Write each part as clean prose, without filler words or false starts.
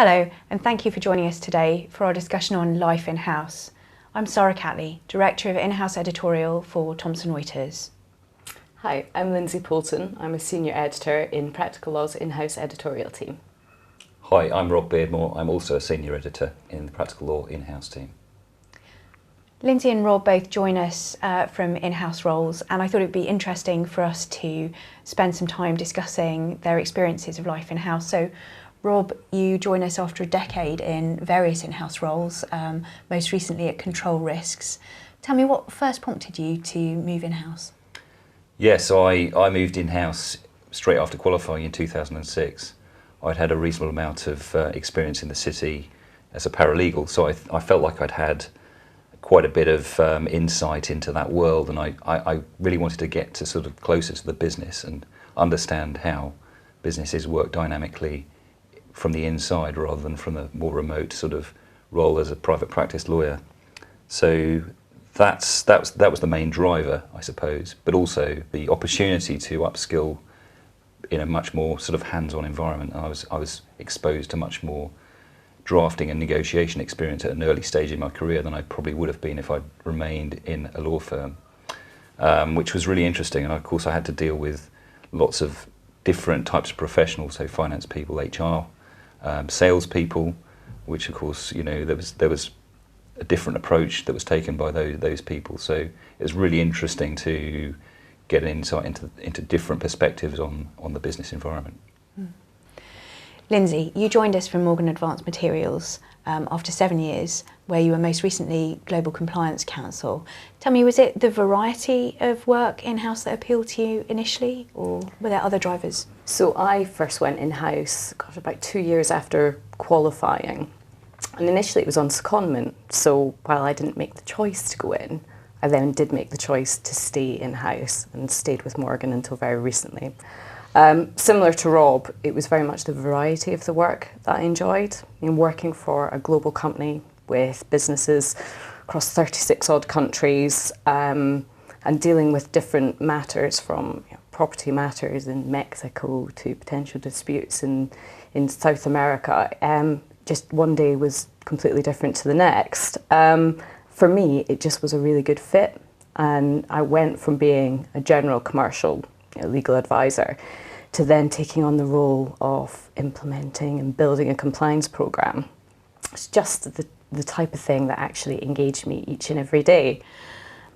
Hello, and thank you for joining us today for our discussion on life in-house. I'm Sara Catley, Director of In-house Editorial for Thomson Reuters. Hi, I'm Lynsey Poulton. I'm a Senior Editor in Practical Law's in-house editorial team. Hi, I'm Rob Beardmore. I'm also a Senior Editor in the Practical Law in-house team. Lynsey and Rob both join us from in-house roles, and I thought it'd be interesting for us to spend some time discussing their experiences of life in-house. So, Rob, you join us after a decade in various in-house roles, most recently at Control Risks. Tell me, what first prompted you to move in-house? Yeah, so I moved in-house straight after qualifying in 2006. I'd had a reasonable amount of experience in the city as a paralegal, so I felt like I'd had quite a bit of insight into that world, and I really wanted to get to sort of closer to the business and understand how businesses work dynamically from the inside rather than from a more remote sort of role as a private practice lawyer. So that was the main driver, I suppose, but also the opportunity to upskill in a much more sort of hands-on environment. I was exposed to much more drafting and negotiation experience at an early stage in my career than I probably would have been if I'd remained in a law firm, which was really interesting. And of course I had to deal with lots of different types of professionals, so finance people, HR, salespeople, which of course, you know, there was a different approach that was taken by those people. So it was really interesting to get an insight into different perspectives on the business environment. Lynsey, you joined us from Morgan Advanced Materials after 7 years, where you were most recently Global Compliance Counsel. Tell me, was it the variety of work in-house that appealed to you initially, or were there other drivers? So I first went in-house, about 2 years after qualifying. And initially it was on secondment, so while I didn't make the choice to go in, I then did make the choice to stay in-house and stayed with Morgan until very recently. Similar to Rob, it was very much the variety of the work that I enjoyed. Working for a global company with businesses across 36 odd countries and dealing with different matters from property matters in Mexico to potential disputes in South America. Just one day was completely different to the next. For me, it just was a really good fit, and I went from being a general commercial legal advisor to then taking on the role of implementing and building a compliance program. It's just the type of thing that actually engaged me each and every day.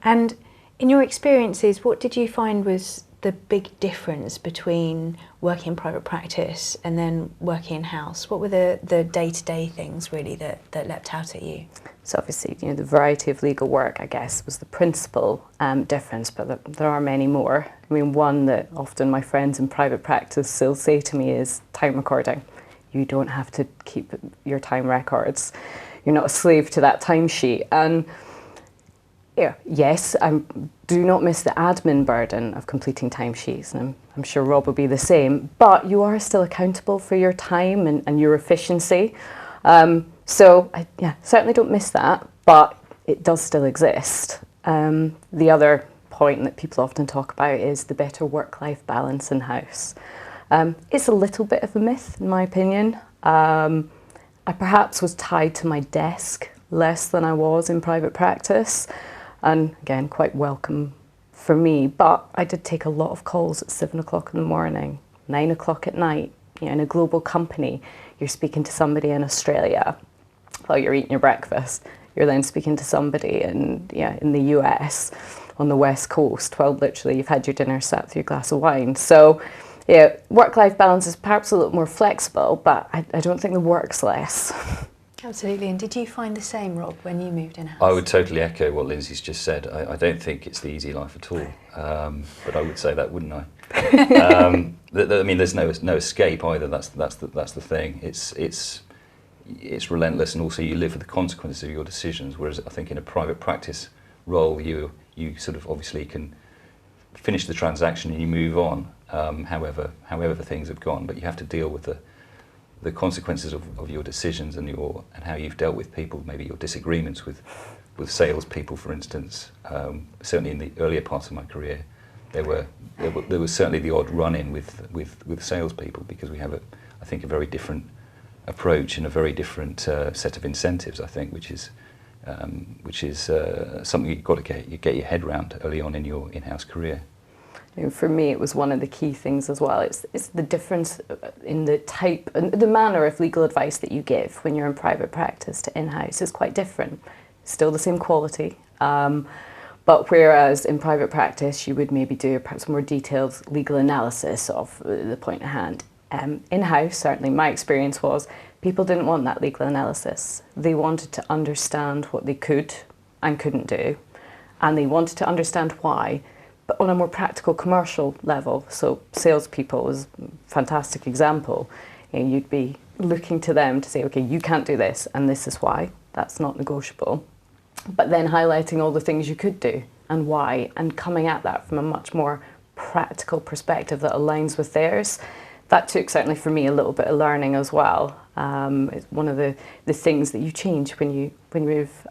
And in your experiences, what did you find was the big difference between working in private practice and then working in-house? What were the day-to-day things really that leapt out at you? So obviously, the variety of legal work, I guess, was the principal difference, but there are many more. I mean, one that often my friends in private practice still say to me is time recording. You don't have to keep your time records. You're not a slave to that timesheet. And yes, I do not miss the admin burden of completing timesheets, and I'm sure Rob will be the same, but you are still accountable for your time and your efficiency. So I certainly don't miss that, but it does still exist. The other point that people often talk about is the better work-life balance in-house. It's a little bit of a myth, in my opinion. I perhaps was tied to my desk less than I was in private practice, and again, quite welcome for me, but I did take a lot of calls at 7 o'clock in the morning, 9 o'clock at night. In a global company, you're speaking to somebody in Australia while you're eating your breakfast. You're then speaking to somebody in the US on the West Coast while literally you've had your dinner, sat with your glass of wine. So work-life balance is perhaps a little more flexible, but I don't think the work's less. Absolutely. And did you find the same, Rob, when you moved in-house? I would totally echo what Lynsey's just said. I don't think it's the easy life at all, but I would say that, wouldn't I? I mean, there's no escape either. That's the thing. It's relentless, and also you live with the consequences of your decisions. Whereas I think in a private practice role, you sort of obviously can finish the transaction and you move on, however things have gone. But you have to deal with the consequences of your decisions and how you've dealt with people, maybe your disagreements with salespeople, for instance. Certainly in the earlier parts of my career, there was certainly the odd run-in with salespeople, because we have I think a very different approach and a very different set of incentives, I think, which is something you've got to get your head around early on in your in-house career. For me, it was one of the key things as well. It's the difference in the type and the manner of legal advice that you give when you're in private practice to in-house is quite different. Still the same quality, but whereas in private practice you would maybe do perhaps more detailed legal analysis of the point at hand. In-house, certainly my experience was, people didn't want that legal analysis. They wanted to understand what they could and couldn't do, and they wanted to understand why, but on a more practical commercial level. So salespeople is a fantastic example. You'd be looking to them to say, okay, you can't do this, and this is why. That's not negotiable. But then highlighting all the things you could do and why, and coming at that from a much more practical perspective that aligns with theirs. That took, certainly for me, a little bit of learning as well. It's one of the things that you change when you move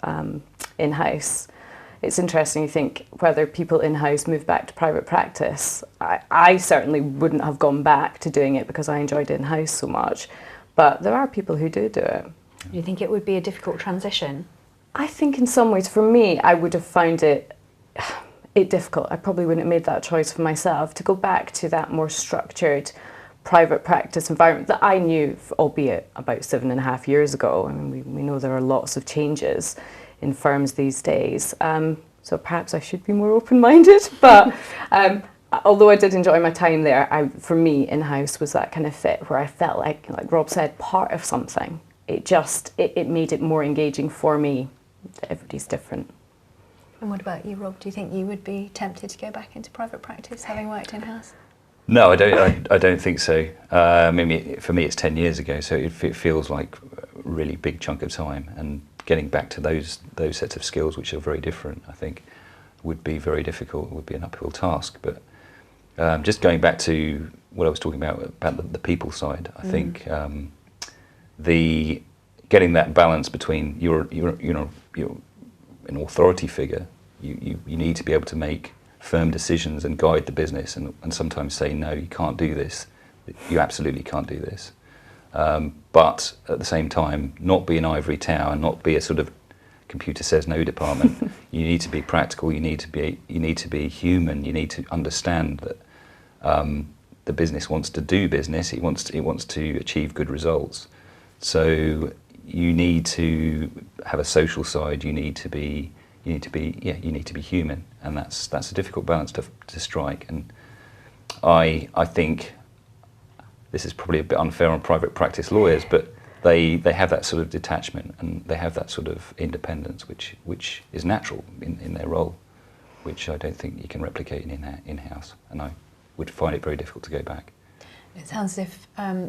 in-house. It's interesting, you think, whether people in-house move back to private practice. I certainly wouldn't have gone back to doing it because I enjoyed in-house so much, but there are people who do it. Do you think it would be a difficult transition? I think in some ways, for me, I would have found it difficult. I probably wouldn't have made that choice for myself, to go back to that more structured private practice environment that I knew, albeit about 7.5 years ago. I mean, we know there are lots of changes in firms these days. So perhaps I should be more open-minded, but although I did enjoy my time there, for me, in-house was that kind of fit where I felt like Rob said, part of something. It made it more engaging for me. Everybody's different. And what about you, Rob? Do you think you would be tempted to go back into private practice, having worked in-house? No, I don't think so. Maybe for me it's 10 years ago, so it feels like a really big chunk of time, and getting back to those sets of skills, which are very different, I think, would be very difficult. It would be an uphill task. But just going back to what I was talking about the people side, I think getting that balance between you're an authority figure, you need to be able to make firm decisions and guide the business, and sometimes say, no, you can't do this, you absolutely can't do this. But at the same time, not be an ivory tower, not be a sort of computer says no department. You need to be practical, you need to be human, you need to understand that the business wants to do business, it wants to achieve good results. So you need to have a social side, you need to be human, and that's a difficult balance to strike. And I think this is probably a bit unfair on private practice lawyers, but they have that sort of detachment and they have that sort of independence, which is natural in their role, which I don't think you can replicate in-house, and I would find it very difficult to go back. It sounds as if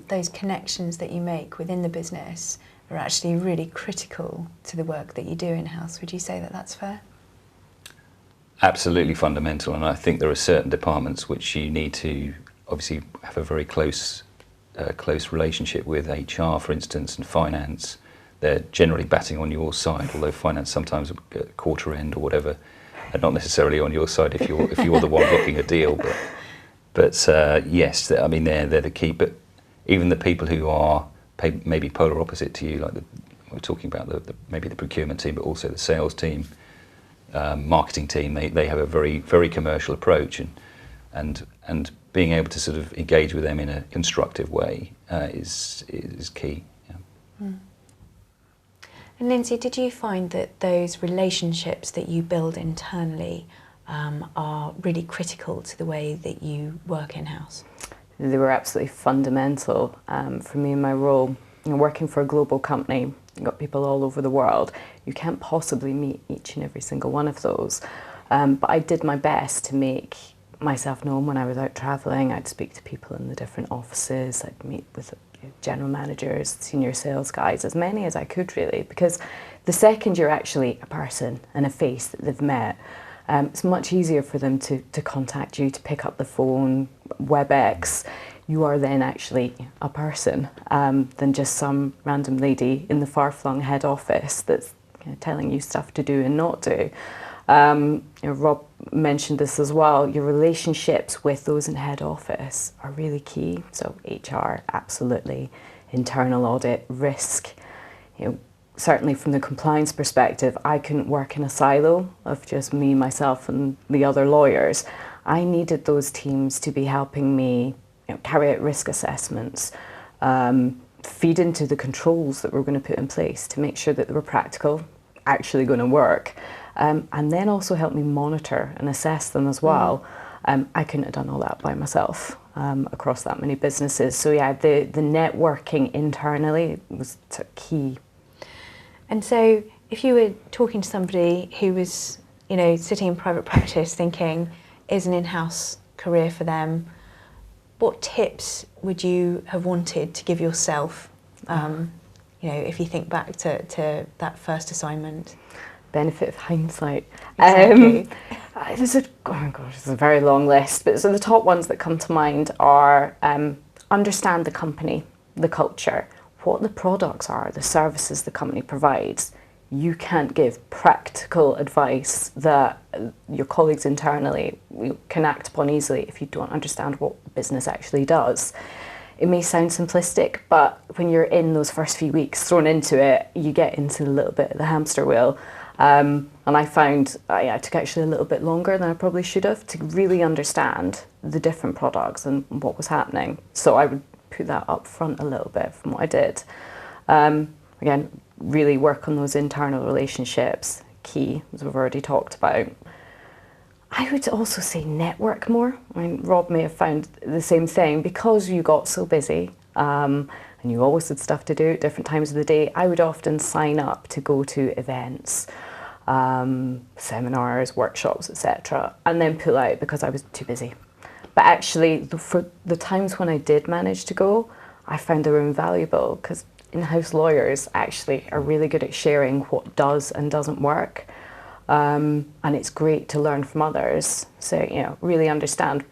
those connections that you make within the business are actually really critical to the work that you do in-house. Would you say that that's fair? Absolutely fundamental, and I think there are certain departments which you need to obviously have a very close relationship with. HR, for instance, and finance. They're generally batting on your side, although finance sometimes at quarter end or whatever, and not necessarily on your side if you're the one booking a deal. But yes, I mean they're the key. But even the people who are maybe polar opposite to you, like we're talking about maybe the procurement team, but also the sales team, marketing team, they have a very, very commercial approach, and being able to sort of engage with them in a constructive way is key. Yeah. Mm. And Lynsey, did you find that those relationships that you build internally are really critical to the way that you work in-house? They were absolutely fundamental for me in my role. Working for a global company, you've got people all over the world. You can't possibly meet each and every single one of those. But I did my best to make myself known when I was out travelling. I'd speak to people in the different offices. I'd meet with general managers, senior sales guys, as many as I could really, because the second you're actually a person and a face that they've met, it's much easier for them to contact you, to pick up the phone, WebEx. You are then actually a person than just some random lady in the far-flung head office that's telling you stuff to do and not do. Rob mentioned this as well. Your relationships with those in head office are really key. So HR, absolutely. internal audit, risk. Certainly from the compliance perspective, I couldn't work in a silo of just me, myself and the other lawyers. I needed those teams to be helping me carry out risk assessments, feed into the controls that we're going to put in place to make sure that they were practical, actually going to work, and then also help me monitor and assess them as well. I couldn't have done all that by myself across that many businesses. So yeah, the networking internally was key. And so if you were talking to somebody who was, sitting in private practice thinking, is an in-house career for them, what tips would you have wanted to give yourself, if you think back to that first assignment? Benefit of hindsight. Exactly. There's a very long list, but so the top ones that come to mind are understand the company, the culture, what the products are, the services the company provides. You can't give practical advice that your colleagues internally can act upon easily if you don't understand what the business actually does. It may sound simplistic, but when you're in those first few weeks thrown into it, you get into a little bit of the hamster wheel. And I found it took actually a little bit longer than I probably should have to really understand the different products and what was happening. So I would put that up front a little bit from what I did. Again, really work on those internal relationships, key, as we've already talked about. I would also say network more. I mean, Rob may have found the same thing because you got so busy and you always had stuff to do at different times of the day. I would often sign up to go to events, seminars, workshops, etc., and then pull out because I was too busy. But actually, for the times when I did manage to go, I found they were invaluable because in-house lawyers actually are really good at sharing what does and doesn't work. And it's great to learn from others. So, really understand,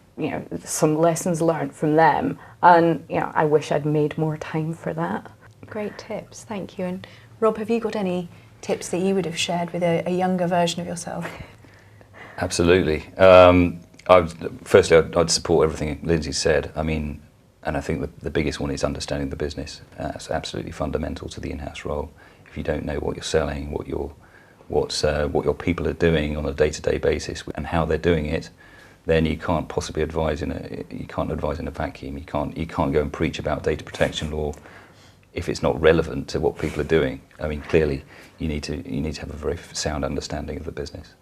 some lessons learned from them. And, I wish I'd made more time for that. Great tips, thank you. And Rob, have you got any tips that you would have shared with a younger version of yourself? Absolutely. Firstly, I'd support everything Lynsey said. I mean, and I think the biggest one is understanding the business. That's absolutely fundamental to the in-house role. If you don't know what you're selling, what your people are doing on a day-to-day basis and how they're doing it, then you can't possibly advise in a vacuum. You can't go and preach about data protection law if it's not relevant to what people are doing. I mean, clearly you need to have a very sound understanding of the business.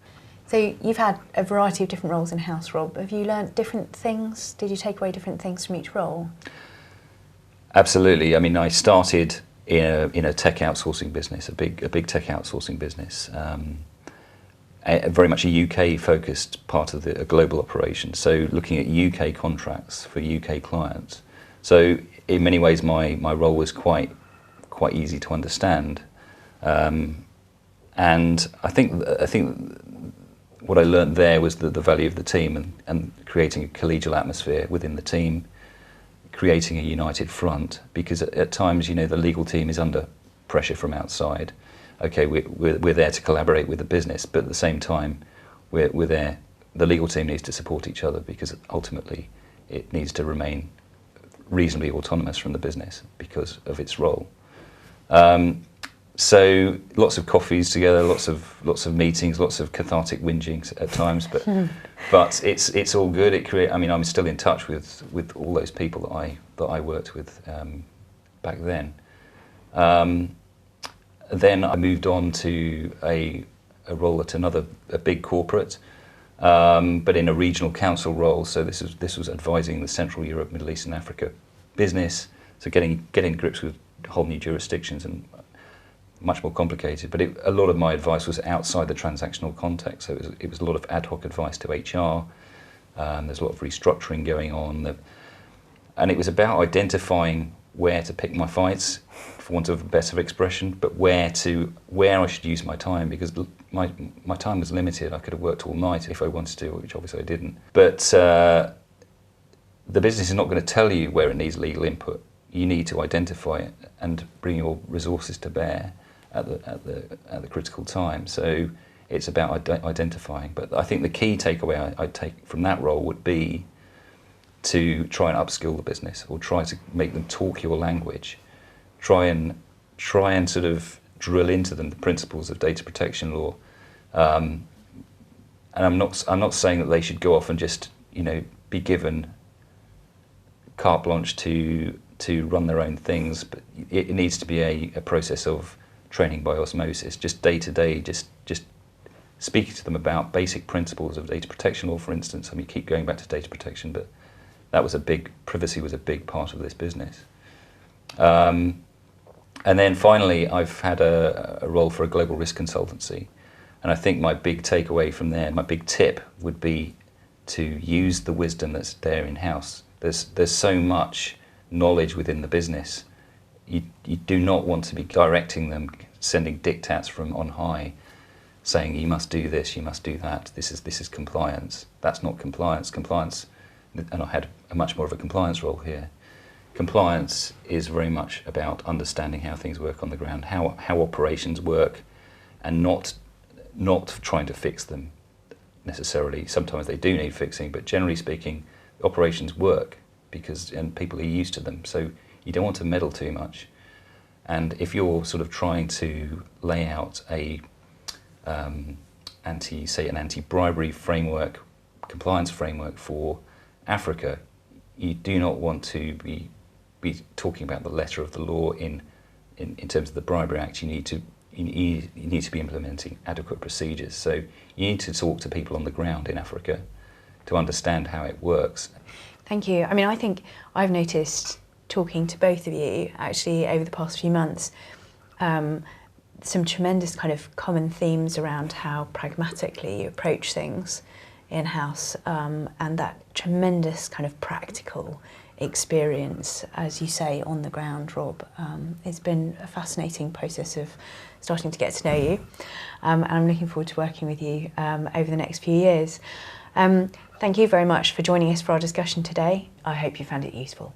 So you've had a variety of different roles in-house, Rob. Have you learnt different things? Did you take away different things from each role? Absolutely. I mean, I started in a tech outsourcing business, a big tech outsourcing business, very much a UK-focused part of a global operation. So looking at UK contracts for UK clients. So in many ways, my role was quite easy to understand, and I think what I learned there was the value of the team and creating a collegial atmosphere within the team, creating a united front, because at times, the legal team is under pressure from outside. Okay, we're there to collaborate with the business, but at the same time, we're there. The legal team needs to support each other because ultimately it needs to remain reasonably autonomous from the business because of its role. So lots of coffees together, lots of meetings, lots of cathartic whinging at times, but it's all good. I mean, I'm still in touch with all those people that I worked with back then. Then I moved on to a role at a big corporate, but in a regional council role. So this was advising the Central Europe, Middle East and Africa business. So getting grips with whole new jurisdictions and much more complicated, but a lot of my advice was outside the transactional context. So it was a lot of ad hoc advice to HR. There's a lot of restructuring going on, and it was about identifying where to pick my fights, for want of a better expression, but where I should use my time, because my time was limited. I could have worked all night if I wanted to, which obviously I didn't. But the business is not going to tell you where it needs legal input. You need to identify it and bring your resources to bear at the critical time. So it's about identifying. But I think the key takeaway I'd take from that role would be to try and upskill the business, or try to make them talk your language, try and sort of drill into them the principles of data protection law. And I'm not saying that they should go off and just, you know, be given carte blanche to run their own things, but it needs to be a process of training by osmosis, just day to day, just speaking to them about basic principles of data protection law, for instance. I mean, keep going back to data protection, but privacy was a big part of this business. And then finally, I've had a role for a global risk consultancy. And I think my big takeaway from there, my big tip would be to use the wisdom that's there in-house. There's so much knowledge within the business. You do not want to be directing them, sending diktats from on high, saying you must do this, you must do that. This is compliance. That's not compliance. Compliance, and I had a much more of a compliance role here. Compliance is very much about understanding how things work on the ground, how operations work, and not trying to fix them necessarily. Sometimes they do need fixing, but generally speaking, operations work and people are used to them. So you don't want to meddle too much. And if you're sort of trying to lay out an anti-bribery framework, compliance framework for Africa, you do not want to be talking about the letter of the law in terms of the Bribery Act. You need to be implementing adequate procedures. So you need to talk to people on the ground in Africa to understand how it works. Thank you. I mean, I think I've noticed, talking to both of you actually over the past few months, some tremendous kind of common themes around how pragmatically you approach things in-house, and that tremendous kind of practical experience, as you say, on the ground, Rob. It's been a fascinating process of starting to get to know you, and I'm looking forward to working with you over the next few years. Thank you very much for joining us for our discussion today. I hope you found it useful.